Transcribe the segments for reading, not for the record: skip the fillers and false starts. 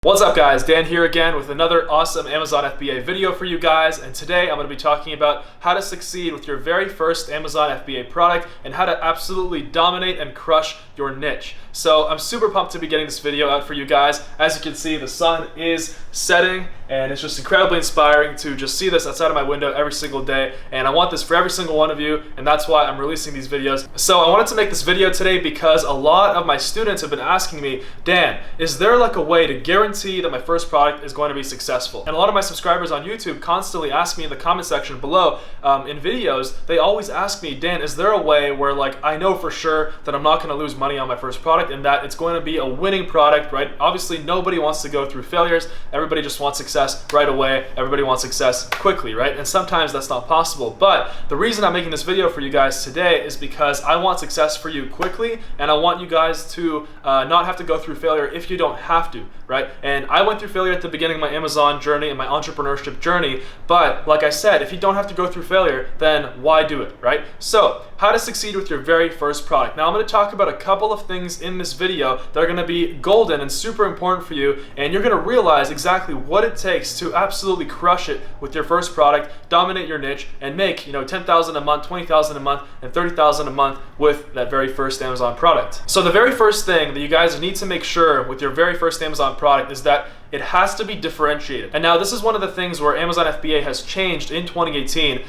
What's up guys, Dan here again with another awesome Amazon FBA video for you guys, and today I'm going to be talking about how to succeed with your very first Amazon FBA product and how to absolutely dominate and crush your niche. So I'm super pumped to be getting this video out for you guys. As you can see, the sun is setting and it's just incredibly inspiring to just see this outside of my window every single day, and I want this for every single one of you, and that's why I'm releasing these videos. So I wanted to make this video today because a lot of my students have been asking me, Dan, is there like a way to guarantee that my first product is going to be successful? And a lot of my subscribers on YouTube constantly ask me in the comment section below in videos, they always ask me, Dan, is there a way where like I know for sure that I'm not going to lose money on my first product and that it's going to be a winning product, right? Obviously nobody wants to go through failures. Everybody just wants success right away. Everybody wants success quickly, right? And sometimes that's not possible. But the reason I'm making this video for you guys today is because I want success for you quickly, and I want you guys to not have to go through failure if you don't have to, right? And I went through failure at the beginning of my Amazon journey and my entrepreneurship journey, but like I said, if you don't have to go through failure, then why do it, right? So, how to succeed with your very first product. Now I'm going to talk about a couple of things in this video that are going to be golden and super important for you, and you're going to realize exactly what it takes to absolutely crush it with your first product, dominate your niche, and make, $10,000 a month, $20,000 a month, and $30,000 a month with that very first Amazon product. So the very first thing that you guys need to make sure with your very first Amazon product is that it has to be differentiated. And now this is one of the things where Amazon FBA has changed in 2018.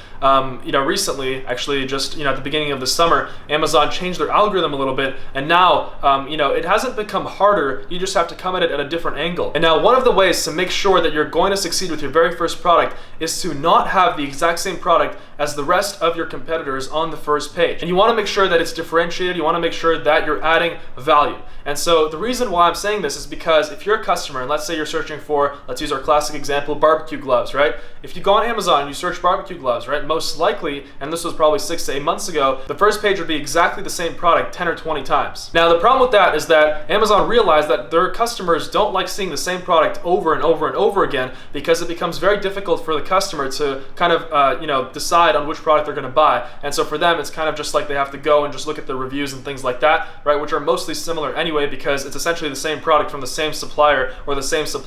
Recently, actually just at the beginning of the summer, Amazon changed their algorithm a little bit, and now it hasn't become harder. You just have to come at it at a different angle. And now one of the ways to make sure that you're going to succeed with your very first product is to not have the exact same product as the rest of your competitors on the first page. And you want to make sure that it's differentiated. You want to make sure that you're adding value. And so the reason why I'm saying this is because if you're a customer, and let's say you're searching for, let's use our classic example, barbecue gloves, right? If you go on Amazon and you search barbecue gloves, right, most likely, and this was probably 6 to 8 months ago, the first page would be exactly the same product 10 or 20 times. Now the problem with that is that Amazon realized that their customers don't like seeing the same product over and over and over again, because it becomes very difficult for the customer to kind of decide on which product they're going to buy. And so for them, it's kind of just like they have to go and just look at the reviews and things like that, right, which are mostly similar anyway, because it's essentially the same product from the same supplier or the same suppliers.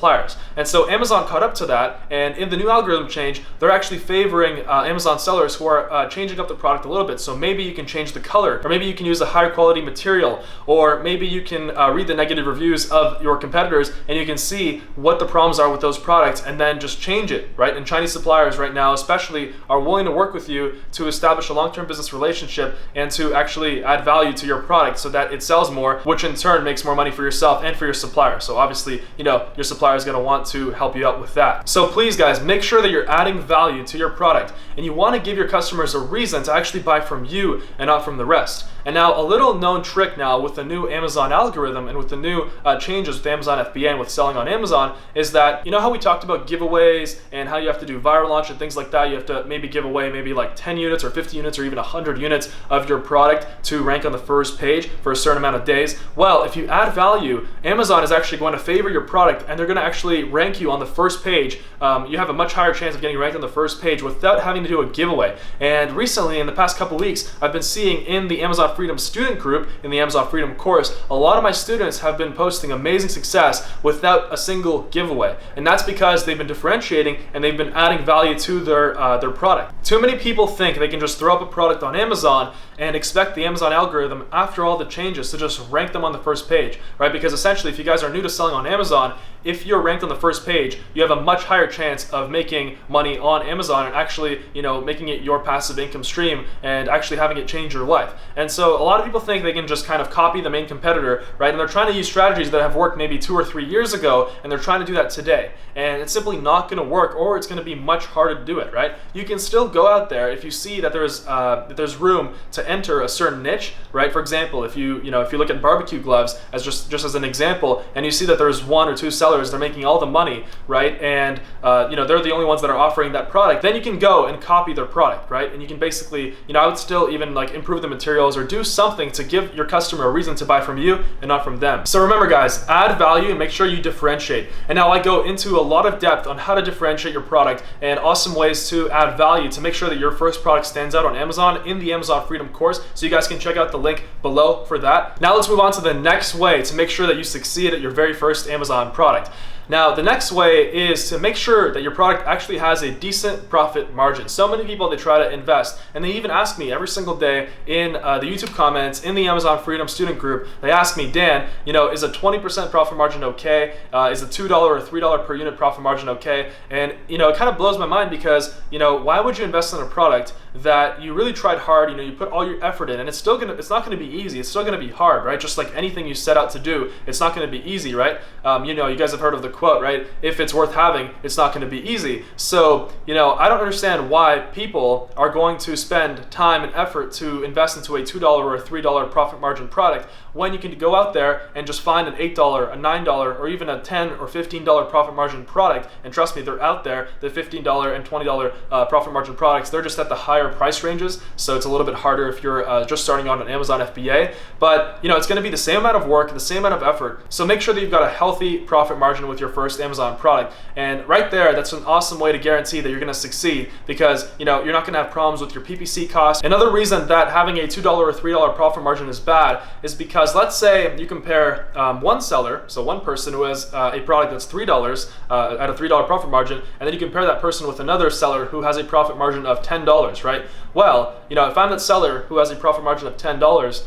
And so Amazon caught up to that, and in the new algorithm change, they're actually favoring Amazon sellers who are changing up the product a little bit. So maybe you can change the color, or maybe you can use a higher quality material, or maybe you can read the negative reviews of your competitors and you can see what the problems are with those products and then just change it, right? And Chinese suppliers right now especially are willing to work with you to establish a long-term business relationship and to actually add value to your product so that it sells more, which in turn makes more money for yourself and for your supplier. So obviously, your supplier is going to want to help you out with that. So please guys, make sure that you're adding value to your product, and you want to give your customers a reason to actually buy from you and not from the rest. And now a little known trick now with the new Amazon algorithm and with the new changes with Amazon FBA and with selling on Amazon is that, how we talked about giveaways and how you have to do viral launch and things like that. You have to maybe give away maybe like 10 units or 50 units or even 100 units of your product to rank on the first page for a certain amount of days. Well, if you add value, Amazon is actually going to favor your product, and they're going to actually rank you on the first page. You have a much higher chance of getting ranked on the first page without having to do a giveaway. And recently, in the past couple weeks, I've been seeing in the Amazon Freedom student group, in the Amazon Freedom course, a lot of my students have been posting amazing success without a single giveaway. And that's because they've been differentiating and they've been adding value to their product. Too many people think they can just throw up a product on Amazon and expect the Amazon algorithm, after all the changes, to just rank them on the first page, right? Because essentially, if you guys are new to selling on Amazon, if you're ranked on the first page, you have a much higher chance of making money on Amazon and actually, making it your passive income stream and actually having it change your life. And so a lot of people think they can just kind of copy the main competitor, right? And they're trying to use strategies that have worked maybe 2 or 3 years ago, and they're trying to do that today. And it's simply not going to work, or it's going to be much harder to do it, right? You can still go out there if you see that there's room to enter a certain niche, right? For example, if you look at barbecue gloves as just as an example, and you see that there's 1 or 2 sellers, they're making all the money, right? And they're the only ones that are offering that product. Then you can go and copy their product, right? And you can basically, I would still even like improve the materials or do something to give your customer a reason to buy from you and not from them. So remember guys, add value and make sure you differentiate. And now I go into a lot of depth on how to differentiate your product and awesome ways to add value to make sure that your first product stands out on Amazon in the Amazon Freedom course. So you guys can check out the link below for that. Now let's move on to the next way to make sure that you succeed at your very first Amazon product. Now, the next way is to make sure that your product actually has a decent profit margin. So many people, they try to invest, and they even ask me every single day in the YouTube comments, in the Amazon Freedom student group, they ask me, Dan, is a 20% profit margin okay? Is a $2 or $3 per unit profit margin okay? And it kind of blows my mind because, why would you invest in a product that you really tried hard, you put all your effort in, and it's not gonna be easy, it's still gonna be hard, right? Just like anything you set out to do, it's not gonna be easy, right? You guys have heard of the quote, right? If it's worth having, it's not gonna be easy. So, I don't understand why people are going to spend time and effort to invest into a $2 or a $3 profit margin product when you can go out there and just find an $8, a $9, or even a $10 or $15 profit margin product. And trust me, they're out there. The $15 and $20 profit margin products, they're just at the higher price ranges, so it's a little bit harder if you're just starting on an Amazon FBA. But it's going to be the same amount of work, the same amount of effort. So make sure that you've got a healthy profit margin with your first Amazon product. And right there, that's an awesome way to guarantee that you're going to succeed, because you're not going to have problems with your PPC costs. Another reason that having a $2 or $3 profit margin is bad is because let's say you compare one seller, so one person who has a product that's $3 at a $3 profit margin, and then you compare that person with another seller who has a profit margin of $10, right? Well, if I'm that seller who has a profit margin of $10,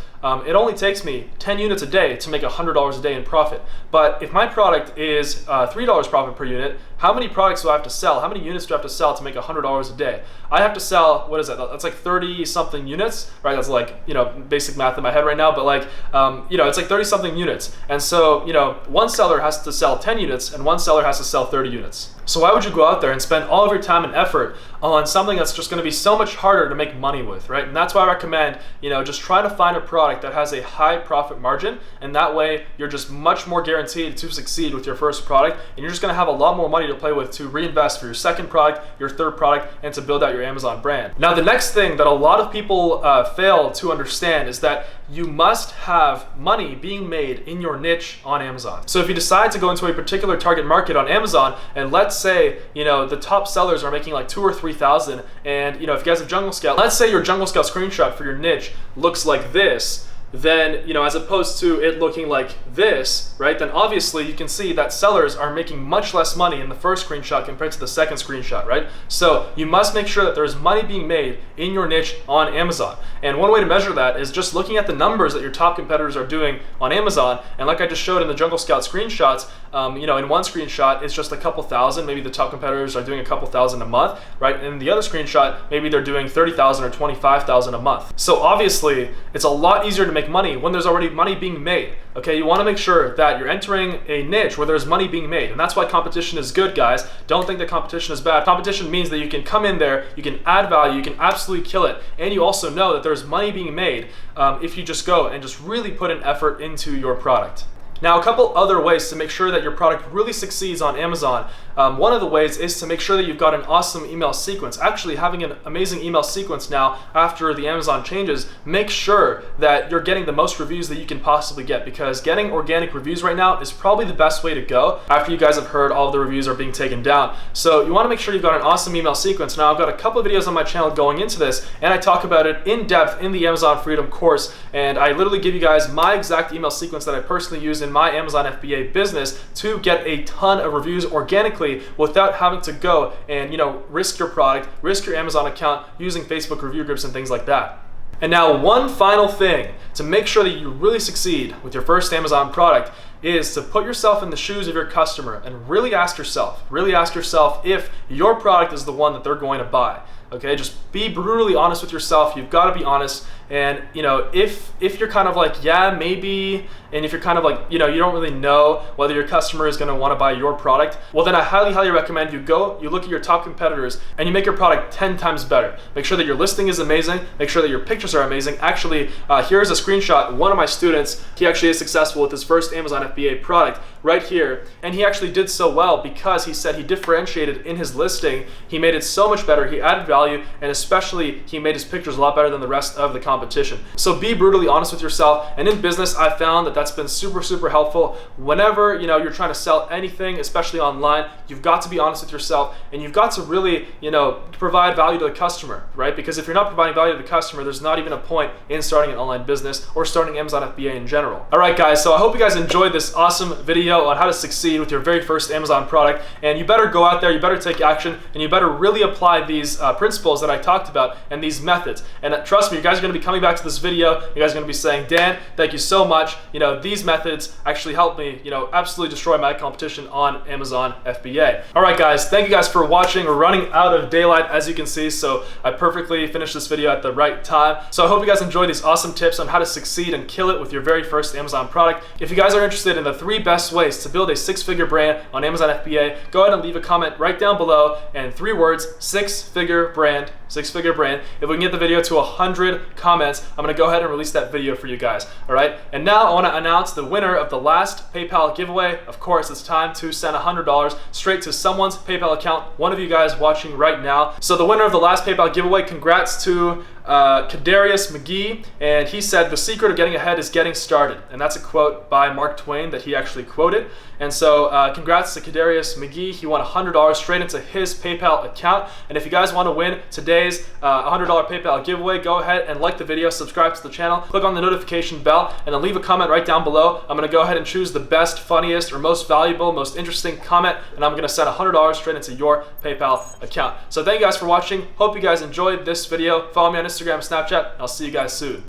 it only takes me 10 units a day to make $100 a day in profit. But if my product is $3 profit per unit, how many products do I have to sell? How many units do I have to sell to make $100 a day? I have to sell, what is that? That's like 30 something units, right? That's like, basic math in my head right now, but like, it's like 30 something units. And so, one seller has to sell 10 units and one seller has to sell 30 units. So why would you go out there and spend all of your time and effort on something that's just going to be so much harder to make money with, right? And that's why I recommend, just try to find a product that has a high profit margin, and that way you're just much more guaranteed to succeed with your first product, and you're just going to have a lot more money to play with to reinvest for your second product, your third product, and to build out your Amazon brand. Now, the next thing that a lot of people fail to understand is that you must have money being made in your niche on Amazon. So if you decide to go into a particular target market on Amazon, and let's say, the top sellers are making like 2,000 or 3,000, and if you guys have Jungle Scout, let's say your Jungle Scout screenshot for your niche looks like this, then, as opposed to it looking like this, right, then obviously you can see that sellers are making much less money in the first screenshot compared to the second screenshot, right? So you must make sure that there's money being made in your niche on Amazon. And one way to measure that is just looking at the numbers that your top competitors are doing on Amazon. And like I just showed in the Jungle Scout screenshots, in one screenshot, it's just a couple thousand. Maybe the top competitors are doing a couple thousand a month, right? In the other screenshot, maybe they're doing 30,000 or 25,000 a month. So obviously, it's a lot easier to make money when there's already money being made. Okay, you want to make sure that you're entering a niche where there's money being made, and that's why competition is good, guys. Don't think that competition is bad. Competition means that you can come in there, you can add value, you can absolutely kill it, and you also know that there's money being made if you just go and just really put an effort into your product. Now, a couple other ways to make sure that your product really succeeds on Amazon. One of the ways is to make sure that you've got an awesome email sequence. Actually, having an amazing email sequence now after the Amazon changes, make sure that you're getting the most reviews that you can possibly get, because getting organic reviews right now is probably the best way to go after you guys have heard all of the reviews are being taken down. So you want to make sure you've got an awesome email sequence. Now, I've got a couple of videos on my channel going into this, and I talk about it in depth in the Amazon Freedom course, and I literally give you guys my exact email sequence that I personally use in my Amazon FBA business to get a ton of reviews organically without having to go and risk your product, risk your Amazon account using Facebook review groups and things like that. And now, one final thing to make sure that you really succeed with your first Amazon product is to put yourself in the shoes of your customer and really ask yourself if your product is the one that they're going to buy. Okay, just be brutally honest with yourself. You've got to be honest. And if you're kind of like, yeah, maybe, and if you're kind of like, you don't really know whether your customer is going to want to buy your product, well, then I highly recommend you look at your top competitors and you make your product 10 times better. Make sure that your listing is amazing. Make sure that your pictures are amazing. Actually, here's a screenshot. One of my students, he actually is successful with his first Amazon FBA product right here. And he actually did so well because he said he differentiated in his listing. He made it so much better. He added value, and especially he made his pictures a lot better than the rest of the competition. competition. So be brutally honest with yourself. And in business, I found that that's been super helpful. Whenever you're trying to sell anything, especially online, you've got to be honest with yourself, and you've got to really provide value to the customer, right? Because if you're not providing value to the customer, there's not even a point in starting an online business or starting Amazon FBA in general. All right, guys, so I hope you guys enjoyed this awesome video on how to succeed with your very first Amazon product. And you better go out there, you better take action, and you better really apply these principles that I talked about and these methods. And trust me, you guys are going to be coming back to this video. You guys are going to be saying, Dan, thank you so much. These methods actually helped me, absolutely destroy my competition on Amazon FBA. All right, guys, thank you guys for watching. We're running out of daylight, as you can see, so I perfectly finished this video at the right time. So I hope you guys enjoyed these awesome tips on how to succeed and kill it with your very first Amazon product. If you guys are interested in the 3 best ways to build a 6-figure brand on Amazon FBA, go ahead and leave a comment right down below, and 3 words, 6-figure brand, 6-figure brand. If we can get the video to 100 comments, I'm gonna go ahead and release that video for you guys, all right? And now I wanna announce the winner of the last PayPal giveaway. Of course, it's time to send $100 straight to someone's PayPal account, one of you guys watching right now. So the winner of the last PayPal giveaway, congrats to Kadarius McGee, and he said, "The secret of getting ahead is getting started." And that's a quote by Mark Twain that he actually quoted. And so congrats to Kadarius McGee. He won $100 straight into his PayPal account. And if you guys want to win today's $100 PayPal giveaway, go ahead and like the video, subscribe to the channel, click on the notification bell, and then leave a comment right down below. I'm going to go ahead and choose the best, funniest, or most valuable, most interesting comment, and I'm going to send $100 straight into your PayPal account. So thank you guys for watching. Hope you guys enjoyed this video. Follow me on Instagram, Snapchat, and I'll see you guys soon.